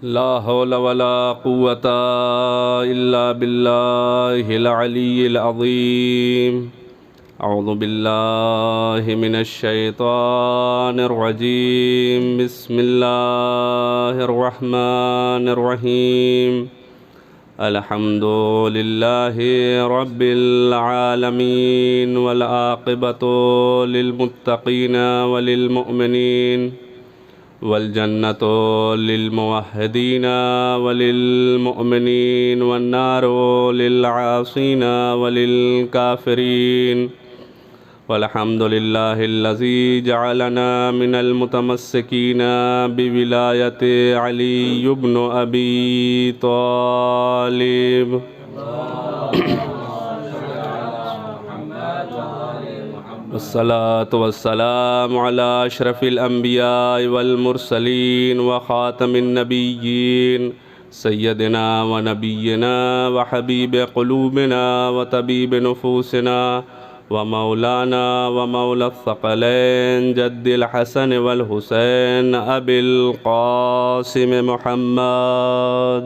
لا حول ولا قوة إلا بالله العلي العظيم. أعوذ بالله من الشيطان الرجيم. بسم الله الرحمن الرحيم. الحمد لله رب العالمين والعاقبة للمتقين وللمؤمنين والجنة للموحدين وللمؤمنين والنار للعاصين وللكافرين. والحمد لله الذي جعلنا من المتمسكين بولاية علي بن أبي طالب. والصلاة والسلام على أشرف الأنبياء والمرسلين وخاتم النبيين سيدنا ونبينا وحبيب قلوبنا وطبيب نفوسنا ومولانا ومولى الثقلين جد الحسن والحسين أبي القاسم محمد.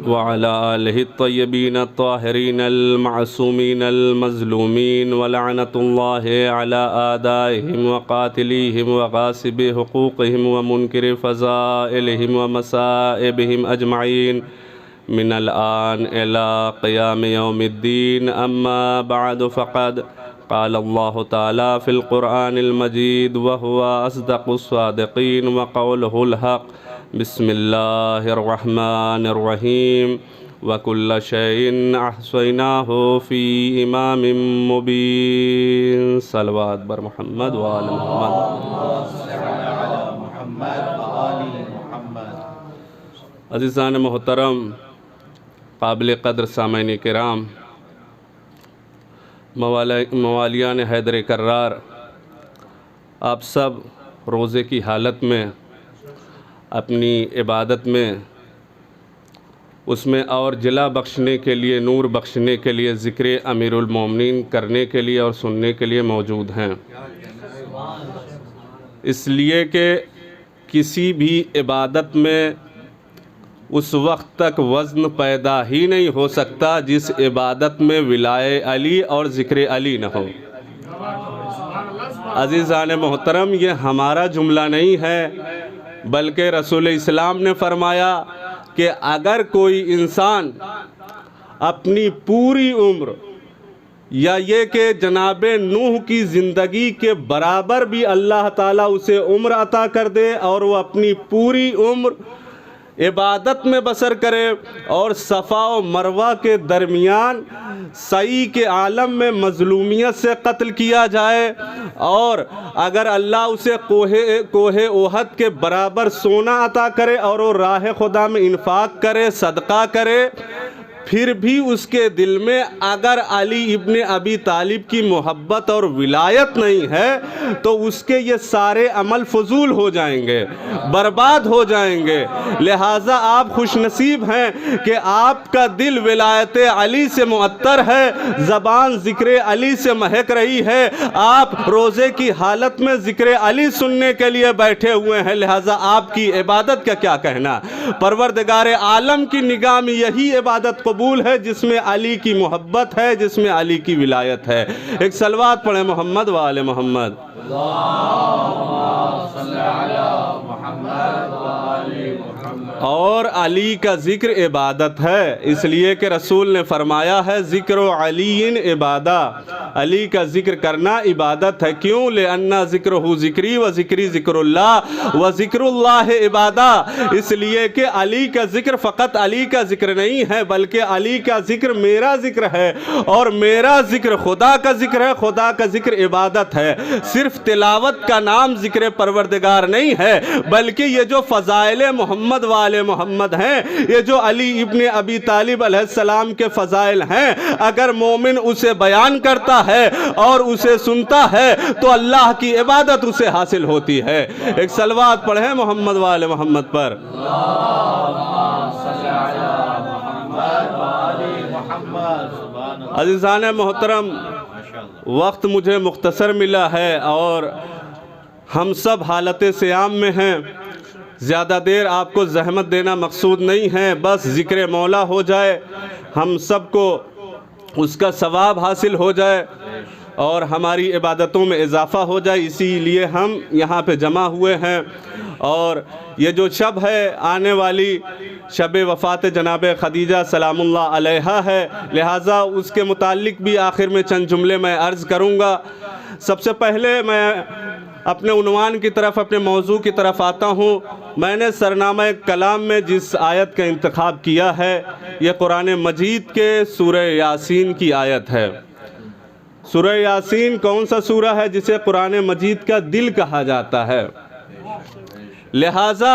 وعلى آله الطيبين الطاهرين المعصومين المظلومين ولعنة الله على أعدائهم وقاتليهم وغاصبي حقوقهم ومنكر فضائلهم ومصائبهم أجمعين من الآن إلى قيام يوم الدين. أما بعد فقد قال الله تعالى في القرآن المجيد وهو أصدق الصادقين وقوله الحق. بسم الله الرحمن الرحيم. وكل شيء أحصيناه في إمام مبين. صلوات بر محمد وآل محمد. عزیزان محترم، قابل قدر سامعین کرام، موالیان حیدر کرار، آپ سب روزے کی حالت میں اپنی عبادت میں اس میں اور جلا بخشنے کے لیے، نور بخشنے کے لیے ذکر امیر المومنین کرنے کے لیے اور سننے کے لیے موجود ہیں. اس لیے کہ کسی بھی عبادت میں اس وقت تک وزن پیدا ہی نہیں ہو سکتا جس عبادت میں ولائے علی اور ذکر علی نہ ہو. عزیزان محترم، یہ ہمارا جملہ نہیں ہے، بلکہ رسول اسلام نے فرمایا کہ اگر کوئی انسان اپنی پوری عمر، یا یہ کہ جناب نوح کی زندگی کے برابر بھی اللہ تعالیٰ اسے عمر عطا کر دے اور وہ اپنی پوری عمر عبادت میں بسر کرے اور صفا و مروہ کے درمیان سعی کے عالم میں مظلومیت سے قتل کیا جائے، اور اگر اللہ اسے کوہ احد کے برابر سونا عطا کرے اور وہ راہ خدا میں انفاق کرے، صدقہ کرے، پھر بھی اس کے دل میں اگر علی ابن ابی طالب کی محبت اور ولایت نہیں ہے تو اس کے یہ سارے عمل فضول ہو جائیں گے، برباد ہو جائیں گے. لہٰذا آپ خوش نصیب ہیں کہ آپ کا دل ولایت علی سے معطر ہے، زبان ذکر علی سے مہک رہی ہے، آپ روزے کی حالت میں ذکر علی سننے کے لیے بیٹھے ہوئے ہیں. لہٰذا آپ کی عبادت کا کیا کہنا؟ پروردگار عالم کی نگاہ میں یہی عبادت قبول ہے جس میں علی کی محبت ہے، جس میں علی کی ولایت ہے. ایک صلوات پڑھیں محمد و آل محمد. اور علی کا ذکر عبادت ہے، اس لیے کہ رسول نے فرمایا ہے ذکر علی عبادہ، علی کا ذکر کرنا عبادت ہے. کیوں؟ لِأَنَّ ذِكْرُهُ ذِكْرِي وَذِكْرِي ذِكْرُ اللَّهِ وَذِكْرُ اللَّهِ عبادہ. اس لیے کہ علی کا ذکر فقط علی کا ذکر نہیں ہے، بلکہ علی کا ذکر میرا ذکر ہے، اور میرا ذکر خدا کا ذکر ہے، خدا کا ذکر عبادت ہے. صرف تلاوت کا نام ذکر پروردگار نہیں ہے، بلکہ یہ جو فضائل محمد والے محمد ہیں، یہ جو علی ابن ابی طالب علیہ السلام کے فضائل ہیں، اگر مومن اسے بیان کرتا ہے اور اسے سنتا ہے تو اللہ کی عبادت اسے حاصل ہوتی ہے. ایک صلوات پڑھیں محمد والے محمد پر. عزیزان محترم، وقت مجھے مختصر ملا ہے اور ہم سب حالت صیام میں ہیں، زیادہ دیر آپ کو زحمت دینا مقصود نہیں ہے، بس ذکر مولا ہو جائے، ہم سب کو اس کا ثواب حاصل ہو جائے اور ہماری عبادتوں میں اضافہ ہو جائے، اسی لیے ہم یہاں پہ جمع ہوئے ہیں۔ اور یہ جو شب ہے آنے والی شب وفات جناب خدیجہ سلام اللہ علیہا ہے، لہٰذا اس کے متعلق بھی آخر میں چند جملے میں عرض کروں گا۔ سب سے پہلے میں اپنے عنوان کی طرف، اپنے موضوع کی طرف آتا ہوں۔ میں نے سرنامہ کلام میں جس آیت کا انتخاب کیا ہے یہ قرآن مجید کے سورہ یاسین کی آیت ہے۔ سورہ یاسین کون سا سورہ ہے جسے قرآن مجید کا دل کہا جاتا ہے؟ لہٰذا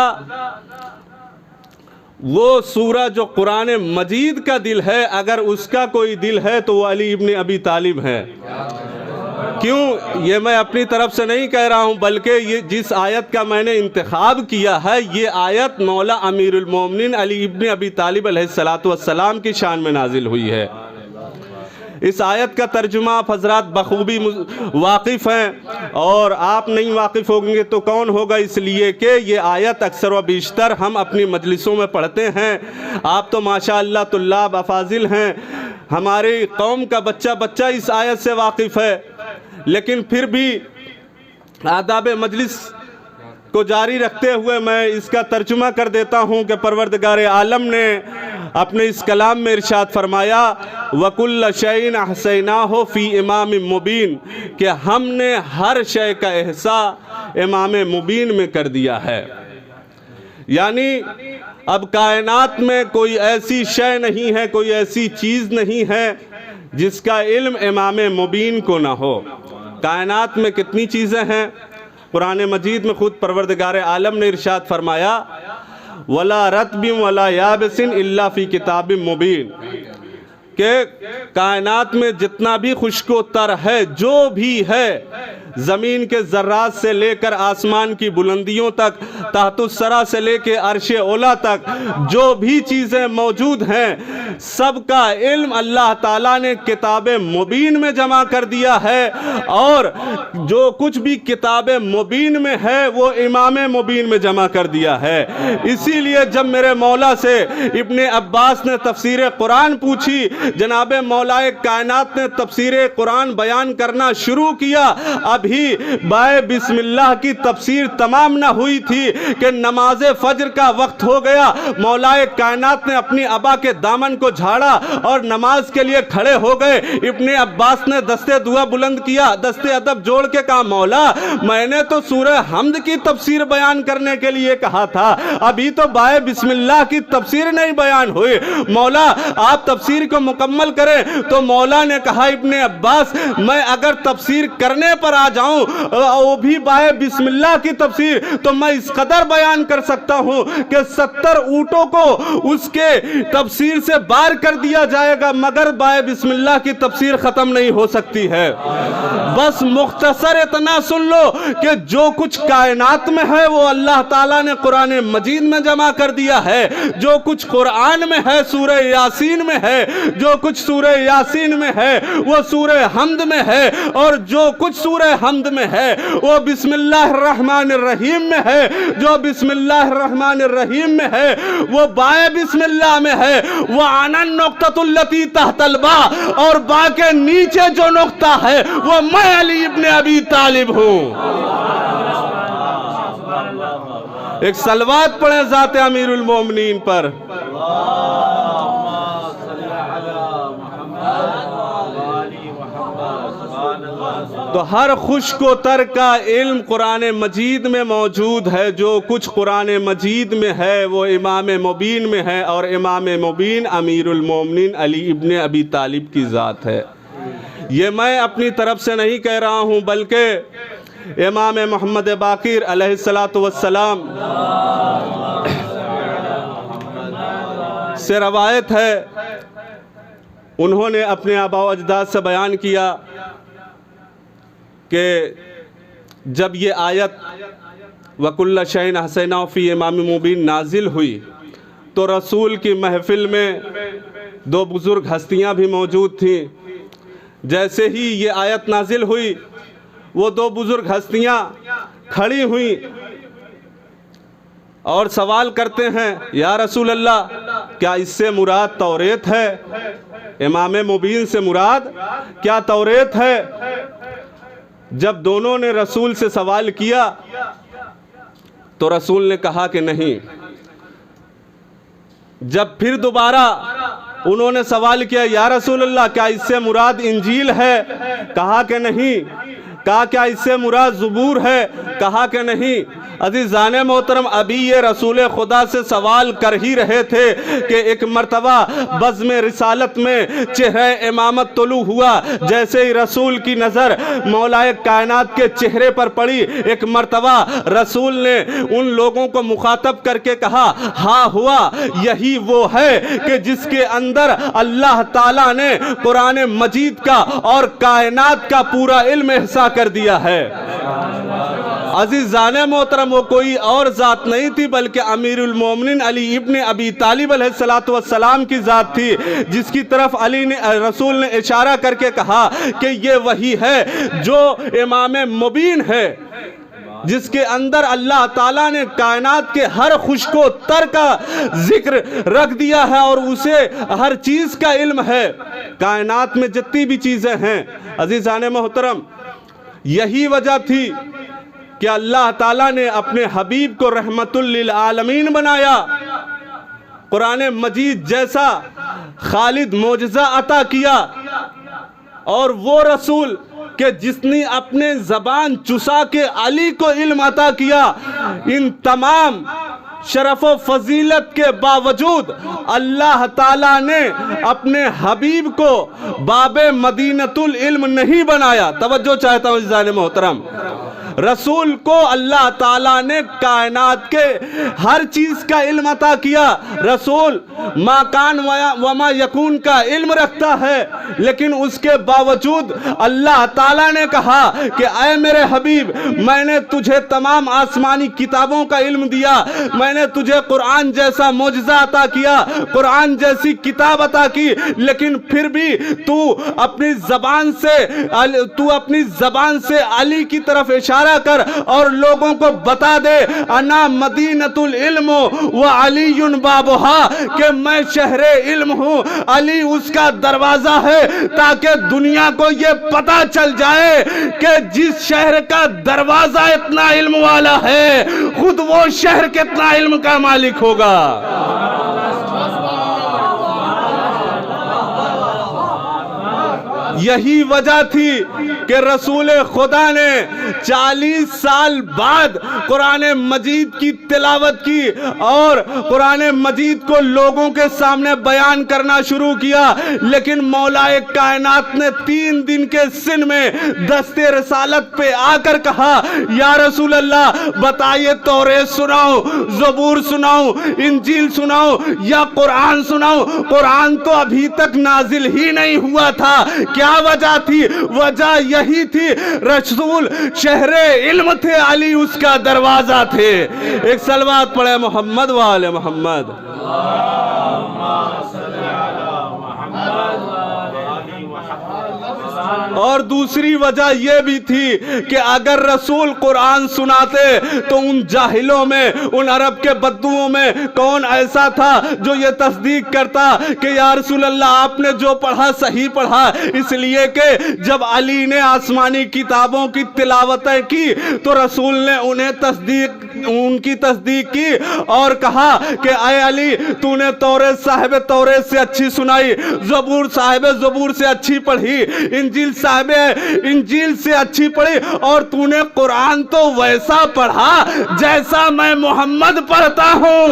وہ سورہ جو قرآن مجید کا دل ہے، اگر اس کا کوئی دل ہے تو وہ علی ابن ابی طالب ہے۔ کیوں؟ یہ میں اپنی طرف سے نہیں کہہ رہا ہوں، بلکہ یہ جس آیت کا میں نے انتخاب کیا ہے یہ آیت مولا امیر المومنین علی ابن ابی طالب علیہ السلام کی شان میں نازل ہوئی ہے۔ اس آیت کا ترجمہ آپ حضرات بخوبی واقف ہیں، اور آپ نہیں واقف ہوں گے تو کون ہوگا، اس لیے کہ یہ آیت اکثر و بیشتر ہم اپنی مجلسوں میں پڑھتے ہیں۔ آپ تو ماشاءاللہ طلاب افاضل ہیں، ہماری قوم کا بچہ اس آیت سے واقف ہے، لیکن پھر بھی آداب مجلس کو جاری رکھتے ہوئے میں اس کا ترجمہ کر دیتا ہوں کہ پروردگار عالم نے اپنے اس کلام میں ارشاد فرمایا وَكُلَّ شَيْءٍ أَحْصَيْنَاهُ فِي إِمَامٍ مُبِينٍ، کہ ہم نے ہر شے کا احصاء امام مبین میں کر دیا ہے۔ یعنی اب کائنات میں کوئی ایسی شے نہیں ہے، کوئی ایسی چیز نہیں ہے جس کا علم امام مبین کو نہ ہو۔ کائنات میں کتنی چیزیں ہیں؟ قرآن مجید میں خود پروردگار عالم نے ارشاد فرمایا وَلَا رَطْبٍ وَلَا يَابِسٍ إِلَّا فِي كِتَابٍ مُبِينٍ، کہ کائنات میں جتنا بھی خشک و تر ہے، جو بھی ہے، زمین کے ذرات سے لے کر آسمان کی بلندیوں تک، تحت الثری سے لے کے عرش اولیٰ تک جو بھی چیزیں موجود ہیں، سب کا علم اللہ تعالیٰ نے کتاب مبین میں جمع کر دیا ہے، اور جو کچھ بھی کتاب مبین میں ہے وہ امام مبین میں جمع کر دیا ہے۔ اسی لیے جب میرے مولا سے ابن عباس نے تفسیر قرآن پوچھی، جناب مولا کائنات نے تفسیر قرآن بیان کرنا شروع کیا، ابھی بائے بسم اللہ کی تفسیر تمام نہ ہوئی تھی کہ نماز فجر کا وقت ہو گیا۔ مولا کائنات نے اپنی ابا کے دامن کو جھاڑا اور نماز کے لیے کھڑے ہو گئے۔ ابن عباس نے دستے دعا بلند کیا، دستے ادب جوڑ کے کہا مولا میں نے تو سورہ حمد کی تفسیر بیان کرنے کے لیے کہا تھا، ابھی تو بائے بسم اللہ کی تفسیر نہیں بیان ہوئی، مولا آپ تفسیر کو مکمل کریں۔ تو مولا نے کہا ابن عباس میں اگر تفسیر کرنے پر آ جاؤں وہ بھی بائے بسم اللہ کی تفسیر تو میں اس قدر بیان کر سکتا ہوں کہ 70 اونٹوں کو اس کے تفسیر سے بار کر دیا جائے گا، مگر بائے بسم اللہ کی تفسیر ختم نہیں ہو سکتی ہے۔ بس مختصر اتنا سن لو کہ جو کچھ کائنات میں ہے وہ اللہ تعالیٰ نے قرآن مجید میں جمع کر دیا ہے، جو کچھ قرآن میں ہے سورہ یاسین میں ہے، جو کچھ سورہ یاسین میں ہے وہ سورہ حمد میں ہے، اور جو کچھ سورہ حمد میں ہے وہ بسم اللہ الرحمن الرحیم میں ہے، جو بسم اللہ الرحمن الرحیم میں ہے وہ بائے بسم اللہ میں ہے، وَعَنَ النُّقْطَةُ الَّتِي تَحْتَ الْبَاءِ، اور با کے نیچے جو نقطہ ہے وہ میں علی ابن ابی طالب ہوں۔ ایک صلوات پڑھیں ذات امیر المومنین پر۔ تو ہر خشک و تر کا علم قرآن مجید میں موجود ہے، جو کچھ قرآن مجید میں ہے وہ امام مبین میں ہے، اور امام مبین امیر المومنین علی ابن ابی طالب کی ذات ہے۔ یہ میں اپنی طرف سے نہیں کہہ رہا ہوں، بلکہ امام محمد باقر علیہ السلام سے روایت ہے، انہوں نے اپنے آباء و اجداد سے بیان کیا کہ جب یہ آیت وَكُلَّ شَيْءٍ أَحْصَيْنَاهُ فِي إِمَامٍ مُبِينٍ نازل ہوئی تو رسول کی محفل میں دو بزرگ ہستیاں بھی موجود تھیں، جیسے ہی یہ آیت نازل ہوئی وہ دو بزرگ ہستیاں کھڑی ہوئیں اور سوال کرتے ہیں یا رسول اللہ کیا اس سے مراد توریت ہے؟ امام مبین سے مراد کیا توریت ہے؟ جب دونوں نے رسول سے سوال کیا تو رسول نے کہا کہ نہیں۔ جب پھر دوبارہ انہوں نے سوال کیا یا رسول اللہ کیا اس سے مراد انجیل ہے؟ کہا کہ نہیں۔ کہا کیا اس سے مراد زبور ہے؟ کہا کہ نہیں۔ عزیزان محترم، ابھی یہ رسول خدا سے سوال کر ہی رہے تھے کہ ایک مرتبہ بزم رسالت میں چہرہ امامت طلوع ہوا۔ جیسے ہی رسول کی نظر مولا کائنات کے چہرے پر پڑی، ایک مرتبہ رسول نے ان لوگوں کو مخاطب کر کے کہا ہاں ہوا، یہی وہ ہے کہ جس کے اندر اللہ تعالیٰ نے قرآن مجید کا اور کائنات کا پورا علم احاطہ کر دیا ہے۔ عزیزان محترم، وہ کوئی اور ذات نہیں تھی بلکہ امیر المومنین علی ابن ابی طالب علیہ السلام کی ذات تھی، جس کی طرف رسول نے اشارہ کر کے کہا کہ یہ وہی ہے جو امام مبین ہے، جس کے اندر اللہ تعالیٰ نے کائنات کے ہر خشک و تر کا ذکر رکھ دیا ہے اور اسے ہر چیز کا علم ہے۔ کائنات میں جتنی بھی چیزیں ہیں عزیزان محترم، یہی وجہ تھی کہ اللہ تعالیٰ نے اپنے حبیب کو رحمت للعالمین بنایا، قرآن مجید جیسا خالد معجزہ عطا کیا، اور وہ رسول کہ جس نے اپنے زبان چسا کے علی کو علم عطا کیا۔ ان تمام شرف و فضیلت کے باوجود اللہ تعالیٰ نے اپنے حبیب کو باب مدینۃ العلم نہیں بنایا۔ توجہ چاہتا ہوں عزیزان محترم، رسول کو اللہ تعالیٰ نے کائنات کے ہر چیز کا علم عطا کیا۔ رسول ما کان وما یکون کا علم رکھتا ہے، لیکن اس کے باوجود اللہ تعالیٰ نے کہا کہ اے میرے حبیب، میں نے تجھے تمام آسمانی کتابوں کا علم دیا، میں نے تجھے قرآن جیسا معجزہ عطا کیا، قرآن جیسی کتاب عطا کی، لیکن پھر بھی تو اپنی زبان سے علی کی طرف اشارہ کر اور لوگوں کو بتا دے انا مدینۃ العلم و علی بابہا، کہ میں شہر علم ہوں، علی اس کا دروازہ ہے، تاکہ دنیا کو یہ پتا چل جائے کہ جس شہر کا دروازہ اتنا علم والا ہے، خود وہ شہر کتنا علم کا مالک ہوگا۔ یہی وجہ تھی کہ رسول خدا نے 40 سال بعد قرآن مجید کی تلاوت کی اور قرآن مجید کو لوگوں کے سامنے بیان کرنا شروع کیا، لیکن مولا کائنات نے 3 دن کے سن میں دست رسالت پہ آ کر کہا یا رسول اللہ بتائیے، توریت سناؤ، زبور سناؤ، انجیل سناؤ یا قرآن سناؤ؟ قرآن تو ابھی تک نازل ہی نہیں ہوا تھا۔ کیا وجہ تھی؟ وجہ یہی تھی رسول شہر علم تھے، علی اس کا دروازہ تھے۔ ایک صلوات پڑھے محمد و آل محمد۔ اور دوسری وجہ یہ بھی تھی کہ اگر رسول قرآن سناتے تو ان جاہلوں میں، ان عرب کے بدوؤں میں کون ایسا تھا جو یہ تصدیق کرتا کہ یا رسول اللہ آپ نے جو پڑھا صحیح پڑھا؟ اس لیے کہ جب علی نے آسمانی کتابوں کی تلاوتیں کی تو رسول نے ان کی تصدیق کی اور کہا کہ اے علی، تو نے توریت صاحب توریت سے اچھی سنائی، زبور صاحب زبور سے اچھی پڑھی، انجیل صاحب انجیل سے اچھی پڑھی، اور تو نے قرآن تو ویسا پڑھا جیسا میں محمد پڑھتا ہوں۔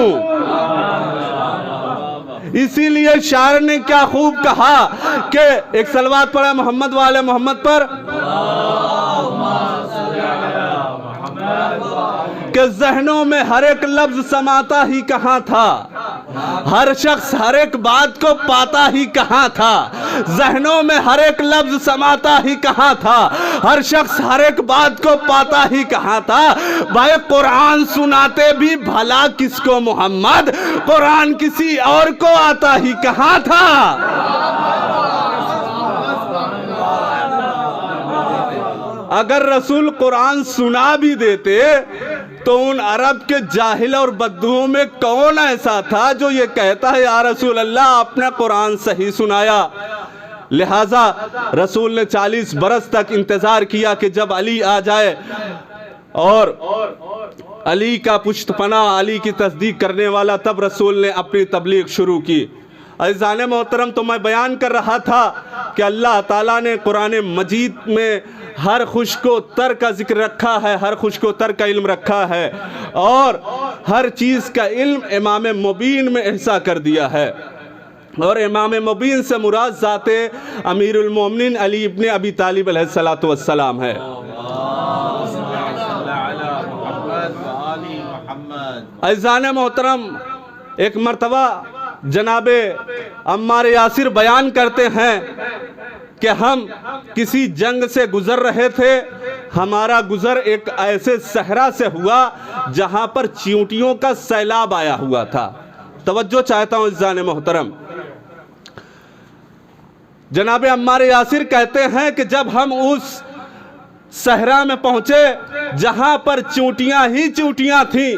اسی لیے شاعر نے کیا خوب کہا کہ ایک صلوات پڑھا محمد والے محمد پر، کہ ذہنوں میں ہر ایک لفظ سماتا ہی کہاں تھا، ہر شخص ہر ایک بات کو پاتا ہی کہاں تھا، ذہنوں میں ہر ایک لفظ سماتا ہی کہاں تھا، ہر شخص ہر ایک بات کو پاتا ہی کہاں تھا۔ بھائی قرآن سناتے بھی بھلا کس کو محمد، قرآن کسی اور کو آتا ہی کہاں تھا۔ اگر رسول قرآن سنا بھی دیتے تو ان عرب کے جاہل اور بدوؤں میں کون ایسا تھا جو یہ کہتا ہے یا رسول اللہ آپ نے قرآن صحیح سنایا؟ لہٰذا رسول نے 40 برس تک انتظار کیا کہ جب علی آ جائے اور علی کا پشت پناہ، علی کی تصدیق کرنے والا، تب رسول نے اپنی تبلیغ شروع کی۔ عزیزان محترم، تو میں بیان کر رہا تھا کہ اللہ تعالیٰ نے قرآن مجید میں ہر خشک و تر کا ذکر رکھا ہے، ہر خشک و تر کا علم رکھا ہے، اور ہر چیز کا علم امام مبین میں احاطہ کر دیا ہے۔ اور امام مبین سے مراد ذات امیر المومنین علی ابن ابی طالب علیہ السلام ہے۔ عزیزان محترم، ایک مرتبہ جناب عمار یاسر بیان کرتے ہیں کہ ہم کسی جنگ سے گزر رہے تھے، ہمارا گزر ایک ایسے صحرا سے ہوا جہاں پر چیونٹیوں کا سیلاب آیا ہوا تھا۔ توجہ چاہتا ہوں عزیزان محترم، جناب عمار یاسر کہتے ہیں کہ جب ہم اس صحرا میں پہنچے جہاں پر چیونٹیاں ہی چیونٹیاں تھیں،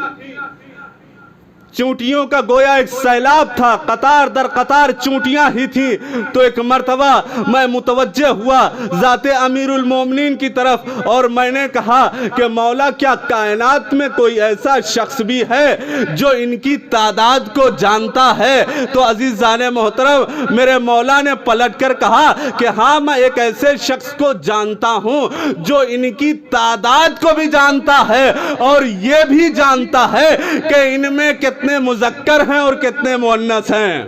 چونٹیوں کا گویا ایک سیلاب تھا، قطار در قطار چونٹیاں ہی تھیں، تو ایک مرتبہ میں متوجہ ہوا ذات امیر المومنین کی طرف اور میں نے کہا کہ مولا کیا کائنات میں کوئی ایسا شخص بھی ہے جو ان کی تعداد کو جانتا ہے؟ تو عزیزان محترم میرے مولا نے پلٹ کر کہا کہ ہاں میں ایک ایسے شخص کو جانتا ہوں جو ان کی تعداد کو بھی جانتا ہے اور یہ بھی جانتا ہے کہ ان میں کتنے مذکر ہیں اور کتنے مؤنث ہیں۔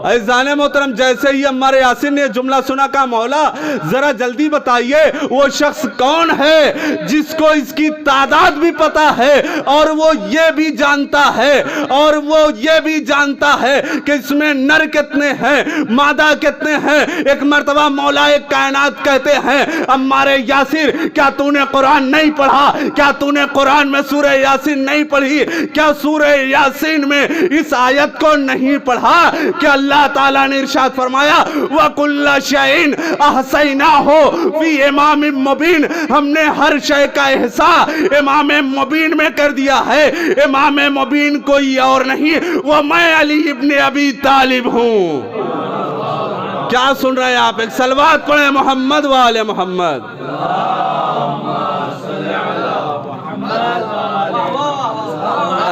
عزیزان محترم، جیسے ہی عمار یاسر نے جملہ سنا کہا مولا ذرا جلدی بتائیے وہ شخص کون ہے جس کو اس کی تعداد بھی پتا ہے اور وہ یہ بھی جانتا ہے اور وہ یہ بھی جانتا ہے کہ اس میں نر کتنے ہیں، مادہ کتنے ہیں۔ ایک مرتبہ مولا کائنات کہتے ہیں عمار یاسر کیا تو نے قرآن نہیں پڑھا؟ کیا تو نے قرآن میں سورہ یاسین نہیں پڑھی؟ کیا سورہ یاسین میں اس آیت کو نہیں پڑھا کہ اللہ تعالیٰ نے ارشاد فرمایا وَكُلَّ شَيْءٍ أَحْصَيْنَاهُ فِي إِمَامٍ مُبِينٍ، ہم نے ہر شے کا احصاء امام مبین میں کر دیا ہے۔ امام مبین کوئی اور نہیں، وہ میں علی ابن ابی طالب ہوں۔ کیا سن رہے ہیں آپ؟ ایک صلوات پڑھیں محمد وآل محمد۔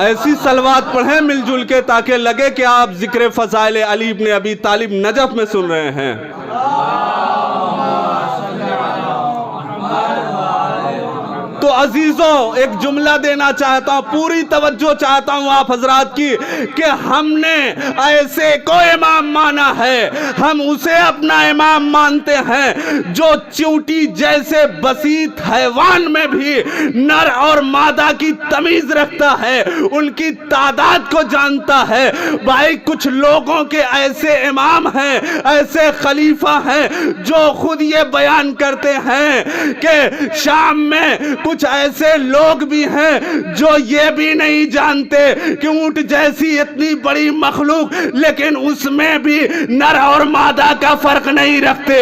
ایسی صلوات پڑھیں مل جل کے تاکہ لگے کہ آپ ذکر فضائل علی ابن ابی طالب نجف میں سن رہے ہیں۔ تو عزیزوں ایک جملہ دینا چاہتا ہوں، پوری توجہ چاہتا ہوں آپ حضرات کی، کہ ہم نے ایسے کو امام مانا ہے، ہم اسے اپنا امام مانتے ہیں جو چیونٹی جیسے بسیط حیوان میں بھی نر اور مادہ کی تمیز رکھتا ہے، ان کی تعداد کو جانتا ہے۔ بھائی کچھ لوگوں کے ایسے امام ہیں، ایسے خلیفہ ہیں جو خود یہ بیان کرتے ہیں کہ شام میں کچھ ایسے لوگ بھی ہیں جو یہ بھی نہیں جانتے کہ اونٹ جیسی اتنی بڑی مخلوق لیکن اس میں بھی نر اور مادہ کا فرق نہیں رکھتے۔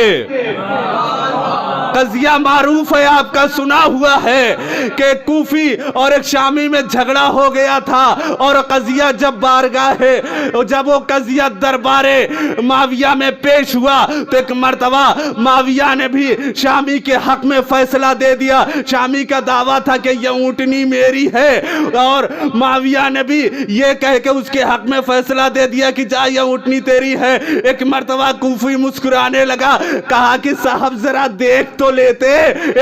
قضیہ معروف ہے، آپ کا سنا ہوا ہے کہ کوفی اور ایک شامی میں جھگڑا ہو گیا تھا، اور قضیہ جب بارگاہ جب وہ قضیہ دربار معاویہ میں پیش ہوا تو ایک مرتبہ معاویہ نے بھی شامی کے حق میں فیصلہ دے دیا۔ شامی کا دعویٰ تھا کہ یہ اونٹنی میری ہے، اور معاویہ نے بھی یہ کہہ کے اس کے حق میں فیصلہ دے دیا کہ جا یہ اونٹنی تیری ہے۔ ایک مرتبہ کوفی مسکرانے لگا، کہا کہ صاحب ذرا دیکھ تو لیتے،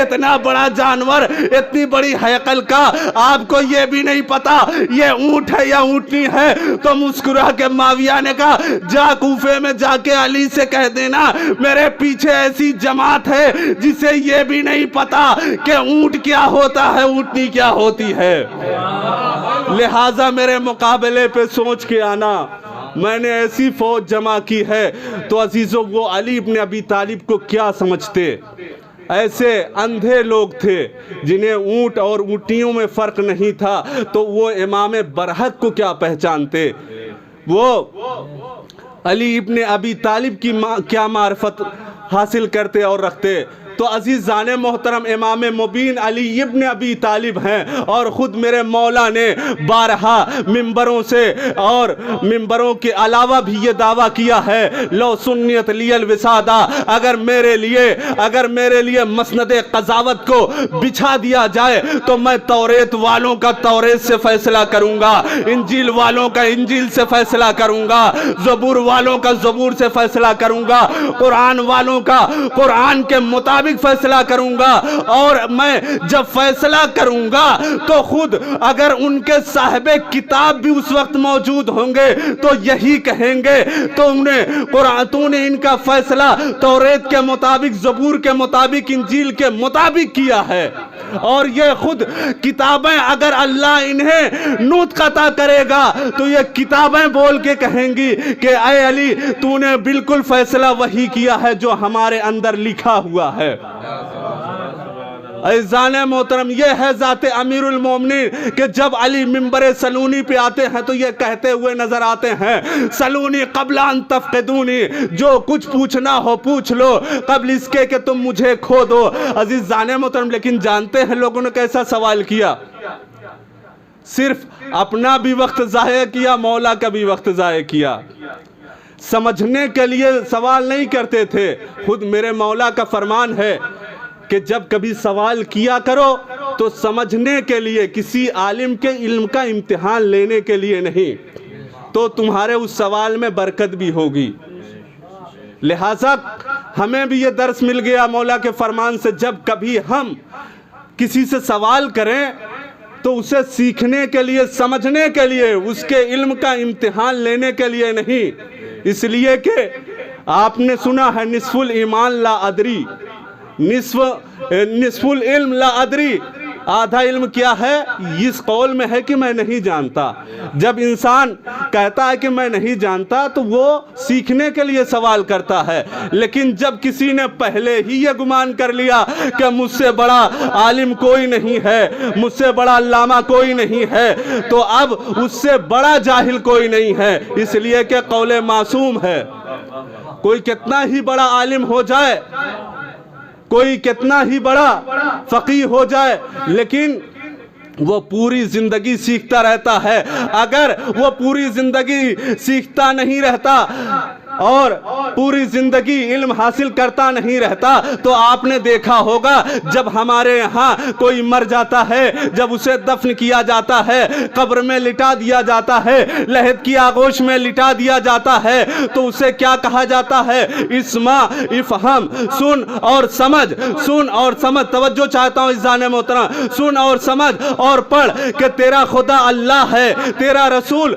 اتنا بڑا جانور، اتنی بڑی ہیکل کا، آپ کو یہ بھی نہیں پتا یہ اونٹ ہے یا اونٹنی ہے؟ تو مسکرا کے معاویہ نے کہا جا کوفے میں جا کے علی سے کہہ دینا میرے پیچھے ایسی جماعت ہے جسے یہ بھی نہیں پتا کہ اونٹ کیا ہوتا ہے، اونٹنی کیا ہوتی ہے۔ لہٰذا میرے مقابلے پہ سوچ کے آنا، میں نے ایسی فوج جمع کی ہے تو عزیزوں وہ علی ابن ابی طالب کو کیا سمجھتے؟ ایسے اندھے لوگ تھے جنہیں اونٹ اور اونٹیوں میں فرق نہیں تھا، تو وہ امام برحق کو کیا پہچانتے؟ وہ علی ابن ابی طالب کی کیا معرفت حاصل کرتے اور رکھتے؟ تو عزیزان محترم امام مبین علی ابن ابی طالب ہیں، اور خود میرے مولا نے بارہا ممبروں سے اور ممبروں کے علاوہ بھی یہ دعویٰ کیا ہے، لو سنیت لی الوسادہ، اگر میرے لیے مسند قضاوت کو بچھا دیا جائے تو میں توریت والوں کا توریت سے فیصلہ کروں گا، انجیل والوں کا انجیل سے فیصلہ کروں گا، زبور والوں کا زبور سے فیصلہ کروں گا، قرآن والوں کا قرآن کے مطابق فیصلہ کروں گا، اور میں جب فیصلہ کروں گا تو خود اگر ان کے صاحب کتاب بھی اس وقت موجود ہوں گے تو یہی کہیں گے تو نے ان کا فیصلہ توریت کے مطابق، زبور کے مطابق، انجیل کے مطابق کیا ہے، اور یہ خود کتابیں اگر اللہ انہیں نطق عطا کرے گا تو یہ کتابیں بول کے کہیں گی کہ اے علی تو نے بالکل فیصلہ وہی کیا ہے جو ہمارے اندر لکھا ہوا ہے۔ عزیزان محترم، یہ ہے ذات امیر المومنین کہ جب علی ممبر سلونی پہ آتے ہیں تو یہ کہتے ہوئے نظر آتے ہیں، سلونی قبل ان تفقدونی، جو کچھ پوچھنا ہو پوچھ لو قبل اس کے کہ تم مجھے کھو دو۔ عزیزان محترم، لیکن جانتے ہیں لوگوں نے کیسا سوال کیا؟ صرف اپنا بھی وقت ضائع کیا، مولا کا بھی وقت ضائع کیا، سمجھنے کے لیے سوال نہیں کرتے تھے۔ خود میرے مولا کا فرمان ہے کہ جب کبھی سوال کیا کرو تو سمجھنے کے لیے، کسی عالم کے علم کا امتحان لینے کے لیے نہیں، تو تمہارے اس سوال میں برکت بھی ہوگی۔ لہٰذا ہمیں بھی یہ درس مل گیا مولا کے فرمان سے، جب کبھی ہم کسی سے سوال کریں تو اسے سیکھنے کے لیے، سمجھنے کے لیے، اس کے علم کا امتحان لینے کے لیے نہیں۔ اس لیے کہ آپ نے سنا ہے نصف الایمان لا ادری، نصف العلم لا ادری، آدھا علم کیا ہے؟ اس قول میں ہے کہ میں نہیں جانتا۔ جب انسان کہتا ہے کہ میں نہیں جانتا تو وہ سیکھنے کے لیے سوال کرتا ہے، لیکن جب کسی نے پہلے ہی یہ گمان کر لیا کہ مجھ سے بڑا عالم کوئی نہیں ہے، مجھ سے بڑا علامہ کوئی نہیں ہے، تو اب اس سے بڑا جاہل کوئی نہیں ہے، اس لیے کہ قول معصوم ہے۔ کوئی کتنا ہی بڑا عالم ہو جائے، کوئی کتنا ہی بڑا فقیہ ہو جائے، لیکن وہ پوری زندگی سیکھتا رہتا ہے۔ اگر وہ پوری زندگی سیکھتا نہیں رہتا اور پوری زندگی علم حاصل کرتا نہیں رہتا تو آپ نے دیکھا ہوگا جب ہمارے یہاں کوئی مر جاتا ہے، جب اسے دفن کیا جاتا ہے، قبر میں لٹا دیا جاتا ہے، لحد کی آغوش میں لٹا دیا جاتا ہے، تو اسے کیا کہا جاتا ہے؟ اسمع افہم، سن اور سمجھ، سن اور سمجھ۔ توجہ چاہتا ہوں عزیزان محترم، سن اور سمجھ اور پڑھ کہ تیرا خدا اللہ ہے، تیرا رسول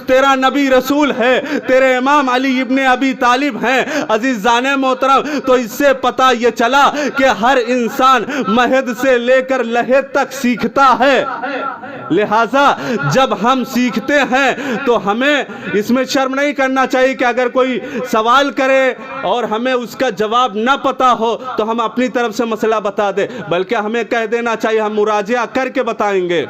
تیرا نبی رسول ہے، تیرے امام علی ابن ابی طالب ہیں۔ عزیزان محترم، تو اس سے پتہ یہ چلا کہ ہر انسان مہد سے لے کر لحد تک سیکھتا ہے، لہٰذا جب ہم سیکھتے ہیں تو ہمیں اس میں شرم نہیں کرنا چاہیے کہ اگر کوئی سوال کرے اور ہمیں اس کا جواب نہ پتا ہو تو ہم اپنی طرف سے مسئلہ بتا دیں، بلکہ ہمیں کہہ دینا چاہیے ہم مراجعہ کر کے بتائیں گے۔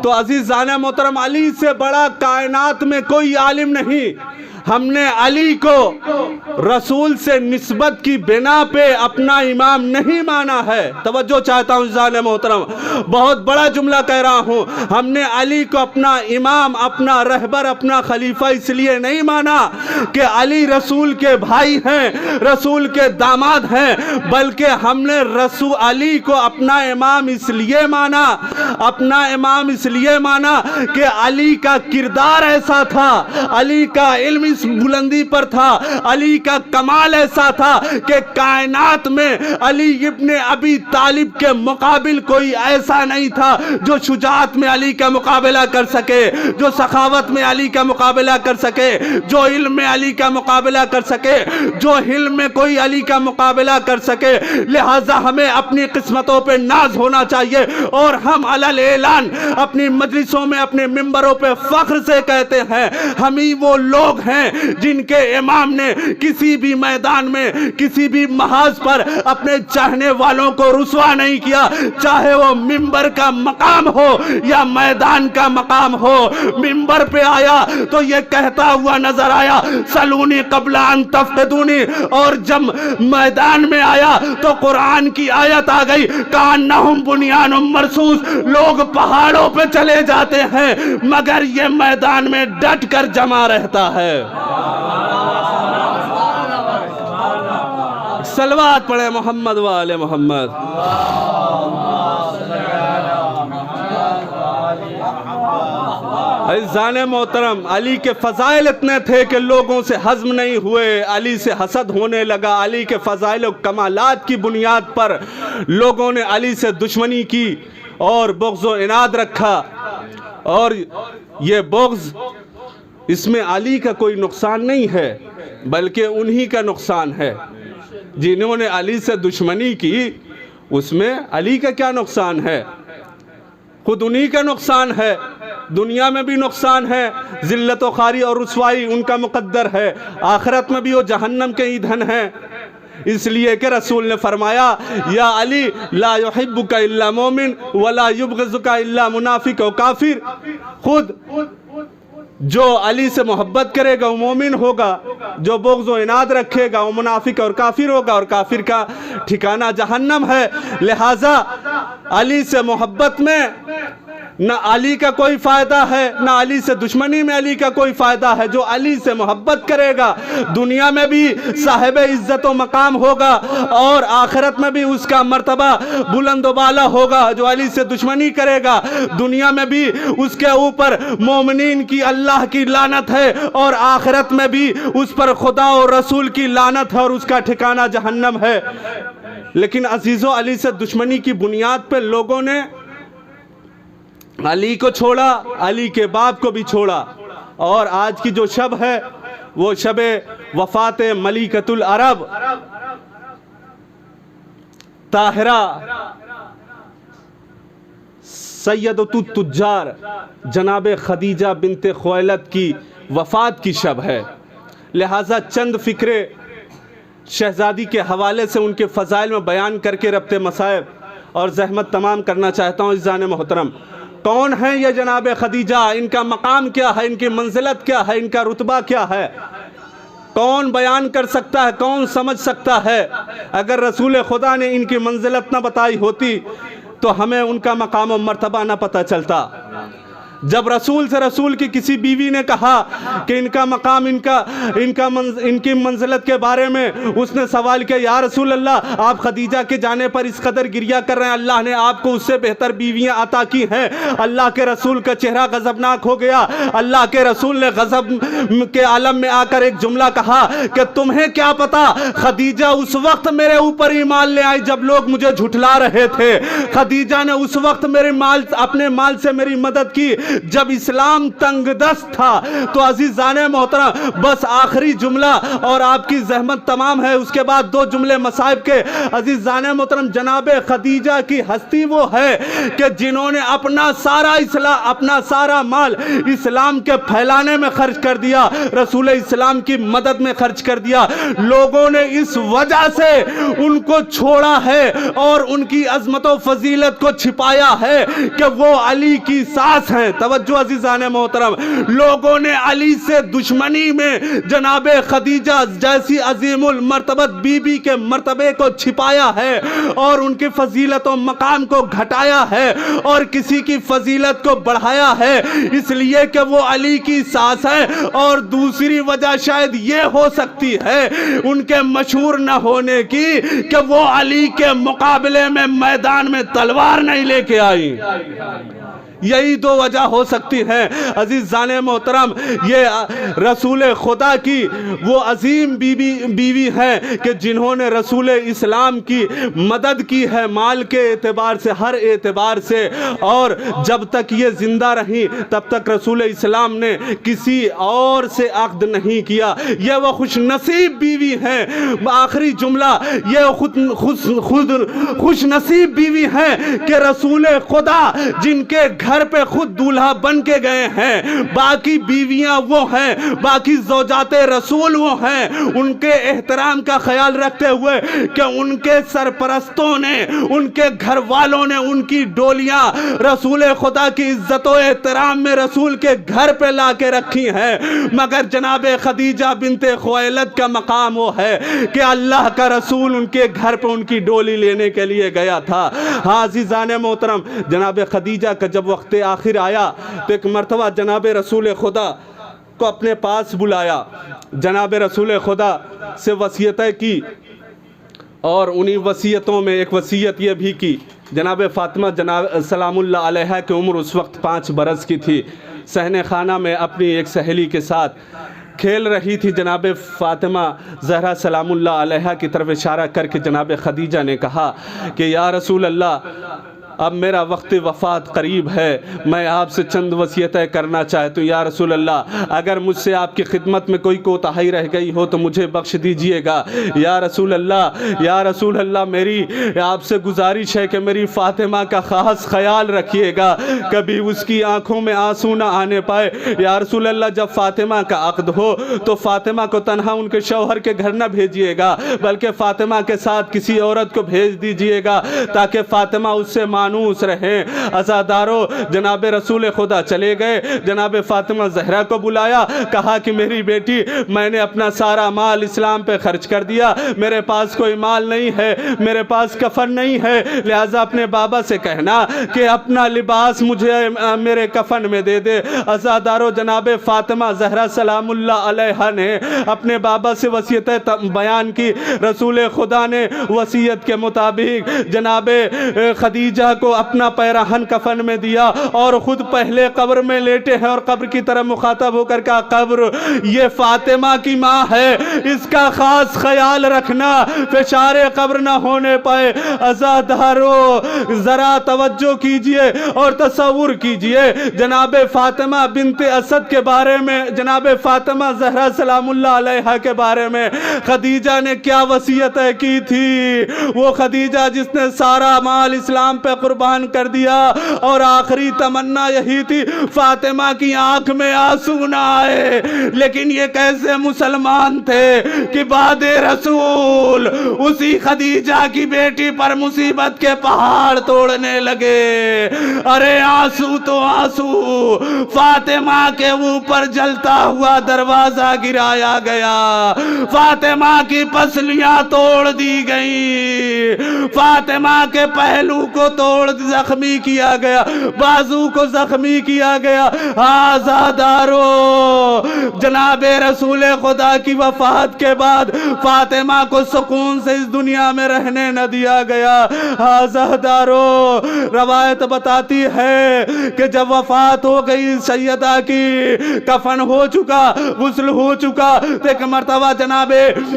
تو عزیزان محترم، علی سے بڑا کائنات میں کوئی عالم نہیں۔ ہم نے علی کو رسول سے نسبت کی بنا پہ اپنا امام نہیں مانا ہے۔ توجہ چاہتا ہوں عزیزان محترم، بہت بڑا جملہ کہہ رہا ہوں، ہم نے علی کو اپنا امام، اپنا رہبر، اپنا خلیفہ اس لیے نہیں مانا کہ علی رسول کے بھائی ہیں، رسول کے داماد ہیں، بلکہ ہم نے رسول علی کو اپنا امام اس لیے مانا، اپنا امام اس لیے مانا کہ علی کا کردار ایسا تھا، علی کا علم اس بلندی پر تھا، علی کا کمال ایسا تھا کہ کائنات میں علی ابن ابی طالب کے مقابل کوئی ایسا نہیں تھا جو شجاعت میں علی کا مقابلہ کر سکے، جو سخاوت میں علی کا مقابلہ کر سکے، جو علم میں علی کا مقابلہ کر سکے، جو حلم میں کوئی علی کا مقابلہ کر سکے۔ لہٰذا ہمیں اپنی قسمتوں پہ ناز ہونا چاہیے، اور ہم علل اعلان اپنی مجلسوں میں، اپنے ممبروں پہ فخر سے کہتے ہیں ہم ہی وہ لوگ ہیں ہیں جن کے امام نے کسی بھی میدان میں کسی بھی محاذ پر اپنے چاہنے والوں کو رسوا نہیں کیا، چاہے وہ منبر کا مقام ہو یا میدان کا مقام ہو۔ منبر پہ آیا تو یہ کہتا ہوا نظر آیا سلونی قبل ان تفقدونی، اور جب میدان میں آیا تو قرآن کی آیت آ گئی کأنہم بنیان مرصوص، لوگ پہاڑوں پہ چلے جاتے ہیں مگر یہ میدان میں ڈٹ کر جمع رہتا ہے۔ صلوات پڑھے محمد و آل محمد۔ عزیزان محترم، علی کے فضائل اتنے تھے کہ لوگوں سے ہضم نہیں ہوئے، علی سے حسد ہونے لگا۔ علی کے فضائل و کمالات کی بنیاد پر لوگوں نے علی سے دشمنی کی اور بغض و عناد رکھا، اور یہ بغض اس میں علی کا کوئی نقصان نہیں ہے بلکہ انہی کا نقصان ہے جنہوں نے علی سے دشمنی کی۔ اس میں علی کا کیا نقصان ہے؟ خود انہی کا نقصان ہے، دنیا میں بھی نقصان ہے، ذلت و خواری اور رسوائی ان کا مقدر ہے، آخرت میں بھی وہ جہنم کے ایندھن ہیں۔ اس لیے کہ رسول نے فرمایا یا علی لا یحبک الا مومن ولا یبغضک الا منافق و کافر، خود جو علی سے محبت کرے گا وہ مومن ہوگا، جو بغض و عناد رکھے گا وہ منافق اور کافر ہوگا، اور کافر کا ٹھکانہ جہنم ہے۔ لہٰذا علی سے محبت میں نہ علی کا کوئی فائدہ ہے، نہ علی سے دشمنی میں علی کا کوئی فائدہ ہے۔ جو علی سے محبت کرے گا دنیا میں بھی صاحب عزت و مقام ہوگا اور آخرت میں بھی اس کا مرتبہ بلند و بالا ہوگا۔ جو علی سے دشمنی کرے گا دنیا میں بھی اس کے اوپر مومنین کی اللہ کی لعنت ہے، اور آخرت میں بھی اس پر خدا اور رسول کی لعنت ہے، اور اس کا ٹھکانہ جہنم ہے۔ لیکن عزیزو، علی سے دشمنی کی بنیاد پہ لوگوں نے علی کو چھوڑا، علی کے باپ کو بھی چھوڑا، اور آج کی جو شب ہے وہ شب وفات ملکۃ العرب طاہرہ سیدۃ التجار جناب خدیجہ بنت خویلد کی وفات کی شب ہے۔ لہٰذا چند فکرے شہزادی کے حوالے سے ان کے فضائل میں بیان کر کے ربط مصائب اور زحمت تمام کرنا چاہتا ہوں۔ عزیزان محترم، کون ہیں یہ جناب خدیجہ؟ ان کا مقام کیا ہے؟ ان کی منزلت کیا ہے؟ ان کا رتبہ کیا ہے؟ کون بیان کر سکتا ہے؟ کون سمجھ سکتا ہے؟ اگر رسول خدا نے ان کی منزلت نہ بتائی ہوتی تو ہمیں ان کا مقام و مرتبہ نہ پتہ چلتا۔ جب رسول سے رسول کی کسی بیوی نے کہا کہ ان کا مقام ان کی منزلت کے بارے میں، اس نے سوال کیا یا رسول اللہ، آپ خدیجہ کے جانے پر اس قدر گریہ کر رہے ہیں، اللہ نے آپ کو اس سے بہتر بیویاں عطا کی ہیں۔ اللہ کے رسول کا چہرہ غضبناک ہو گیا۔ اللہ کے رسول نے غضب کے عالم میں آ کر ایک جملہ کہا کہ تمہیں کیا پتا خدیجہ اس وقت میرے اوپر ایمان لے آئی جب لوگ مجھے جھٹلا رہے تھے۔ خدیجہ نے اس وقت اپنے مال سے میری مدد کی جب اسلام تنگ دست تھا۔ تو عزیزان محترم، بس آخری جملہ اور آپ کی زحمت تمام ہے، اس کے بعد دو جملے مصائب کے۔ عزیزان محترم، جناب خدیجہ کی ہستی وہ ہے کہ جنہوں نے اپنا سارا مال اسلام کے پھیلانے میں خرچ کر دیا، رسول اسلام کی مدد میں خرچ کر دیا۔ لوگوں نے اس وجہ سے ان کو چھوڑا ہے اور ان کی عظمت و فضیلت کو چھپایا ہے کہ وہ علی کی ساس ہیں۔ توجہ عزیزان محترم، لوگوں نے علی سے دشمنی میں جناب خدیجہ جیسی عظیم المرتبت بی بی کے مرتبے کو چھپایا ہے اور ان کی فضیلت و مقام کو گھٹایا ہے اور کسی کی فضیلت کو بڑھایا ہے، اس لیے کہ وہ علی کی ساس ہے۔ اور دوسری وجہ شاید یہ ہو سکتی ہے ان کے مشہور نہ ہونے کی کہ وہ علی کے مقابلے میں میدان میں تلوار نہیں لے کے آئی۔ یہی دو وجہ ہو سکتی ہیں۔ عزیزان محترم، یہ رسول خدا کی وہ عظیم بیوی ہیں کہ جنہوں نے رسول اسلام کی مدد کی ہے مال کے اعتبار سے، ہر اعتبار سے، اور جب تک یہ زندہ رہی تب تک رسول اسلام نے کسی اور سے عقد نہیں کیا۔ یہ وہ خوش نصیب بیوی ہیں، آخری جملہ، یہ خود خوش نصیب بیوی ہیں کہ رسول خدا جن کے گھر پہ خود دولہا بن کے گئے ہیں، باقی بیویاں وہ ہیں، باقی زوجات رسول وہ ہیں، ان کے احترام کا خیال رکھتے ہوئے کہ ان کے سرپرستوں نے، ان کے گھر والوں نے ان کی ڈولیاں رسول خدا کی عزت و احترام میں رسول کے گھر پہ لا کے رکھی ہیں۔ مگر جناب خدیجہ بنت خویلد کا مقام وہ ہے کہ اللہ کا رسول ان کے گھر پہ ان کی ڈولی لینے کے لیے گیا تھا۔ ہاں عزیزان محترم، جناب خدیجہ کا جب وقت آخر آیا تو ایک مرتبہ جناب رسول خدا کو اپنے پاس بلایا، جناب رسول خدا سے وصیتیں کی، اور انہی وصیتوں میں ایک وصیت یہ بھی کی، جناب فاطمہ جناب سلام اللہ علیہ کی عمر اس وقت 5 برس کی تھی، صحن خانہ میں اپنی ایک سہیلی کے ساتھ کھیل رہی تھی۔ جناب فاطمہ زہرا سلام اللہ علیہ کی طرف اشارہ کر کے جناب خدیجہ نے کہا کہ یا رسول اللہ، اب میرا وقت وفات قریب ہے، میں آپ سے چند وصیتیں کرنا چاہتا ہوں۔ یا رسول اللہ، اگر مجھ سے آپ کی خدمت میں کوئی کوتاہی رہ گئی ہو تو مجھے بخش دیجئے گا۔ یا رسول اللہ، میری آپ سے گزارش ہے کہ میری فاطمہ کا خاص خیال رکھیے گا، کبھی اس کی آنکھوں میں آنسو نہ آنے پائے۔ یا رسول اللہ، جب فاطمہ کا عقد ہو تو فاطمہ کو تنہا ان کے شوہر کے گھر نہ بھیجیے گا، بلکہ فاطمہ کے ساتھ کسی عورت کو بھیج دیجئے گا تاکہ فاطمہ اس سے مانوس رہیں۔ عزادارو، جناب رسول خدا چلے گئے، جناب فاطمہ زہرا کو بلایا، کہا کہ میری بیٹی، میں نے اپنا سارا مال اسلام پہ خرچ کر دیا، میرے پاس کوئی مال نہیں ہے، میرے پاس کفن نہیں ہے، لہٰذا اپنے بابا سے کہنا کہ اپنا لباس مجھے میرے کفن میں دے دے۔ عزادارو، جناب فاطمہ زہرا سلام اللہ علیہ نے اپنے بابا سے وصیتیں بیان کی۔ رسول خدا نے وصیت کے مطابق جناب خدیجہ کو اپنا پیراہن کفن میں دیا اور خود پہلے قبر میں لیٹے ہیں، اور قبر کی طرف مخاطب ہو کر کہا، قبر یہ فاطمہ کی ماں ہے، اس کا خاص خیال رکھنا، فشار قبر نہ ہونے پائے۔ عزادارو، ذرا توجہ کیجئے اور تصور کیجئے، جناب فاطمہ بنت اسد کے بارے میں، جناب فاطمہ زہرا سلام اللہ علیہ کے بارے میں خدیجہ نے کیا وصیتیں کی تھی۔ وہ خدیجہ جس نے سارا مال اسلام پہ قربان کر دیا، اور آخری تمنا یہی تھی فاطمہ کی آنکھ میں آنسو نہ آئے، لیکن یہ کیسے مسلمان تھے کہ بعد رسول اسی خدیجہ کی بیٹی پر مصیبت کے پہاڑ توڑنے لگے۔ ارے آنسو تو آنسو، فاطمہ کے اوپر جلتا ہوا دروازہ گرایا گیا، فاطمہ کی پسلیاں توڑ دی گئیں، فاطمہ کے پہلو کو توڑ زخمی کیا گیا، بازو کو زخمی کیا گیا۔ آزادارو، جناب رسول خدا کی وفات کے بعد فاطمہ کو سکون سے اس دنیا میں رہنے نہ دیا گیا۔ آزادارو، روایت بتاتی ہے کہ جب وفات ہو گئی سیدہ کی، کفن ہو چکا، غسل ہو چکا، تو ایک مرتبہ جناب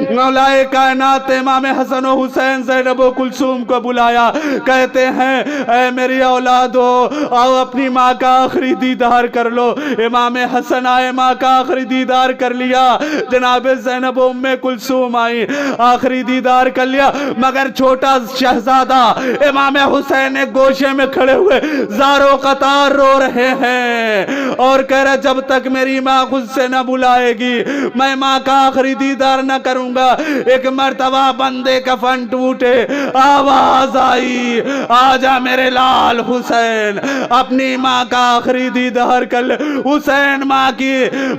مولا کائنات امام حسن و حسین زینب و کلثوم کو بلایا، کہتے ہیں اے میری اولادو، آؤ اپنی ماں کا آخری دیدار کر لو۔ امام حسن آئے، ماں کا آخری دیدار کر لیا، جناب زینب و ام کلثوم آئی، آخری دیدار کر لیا، مگر چھوٹا شہزادہ امام حسین ایک گوشے میں کھڑے ہوئے زارو قطار رو رہے ہیں اور کہہ رہے جب تک میری ماں خود سے نہ بلائے گی میں ماں کا آخری دیدار نہ کروں گا۔ ایک مرتبہ بندے کفن ٹوٹے، آواز آئی، آجا میرے لال حسین، اپنی ماں کا آخری دیدار کر لے۔ حسین ماں کی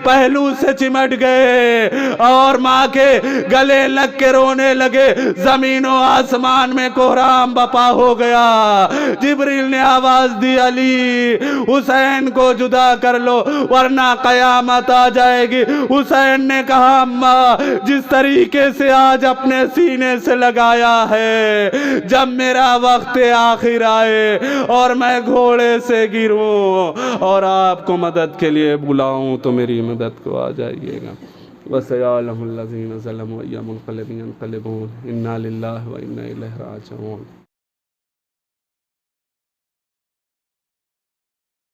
پہلو سے چمٹ گئے اور ماں کے گلے لگ کے رونے لگے۔ زمین و آسمان میں کوہرام بپا ہو گیا۔ جبریل نے آواز دی، علی حسین کو جدا کر لو ورنہ قیامت آ جائے گی۔ حسین نے کہا اماں، جس طریقے سے آج اپنے سینے سے لگایا ہے، جب میرا وقت آخر آئے اور میں گھوڑے سے گروں اور آپ کو مدد کے لیے بلاؤں تو میری مدد کو آ جائیے گا۔ وَسَيَعْلَمُ الَّذِينَ ظَلَمُوا أَيَّ مُنقَلِبٍ يَنقَلِبُونَ إِنَّا لِلَّهِ وَإِنَّا إِلَيْهِ رَاجِعُونَ۔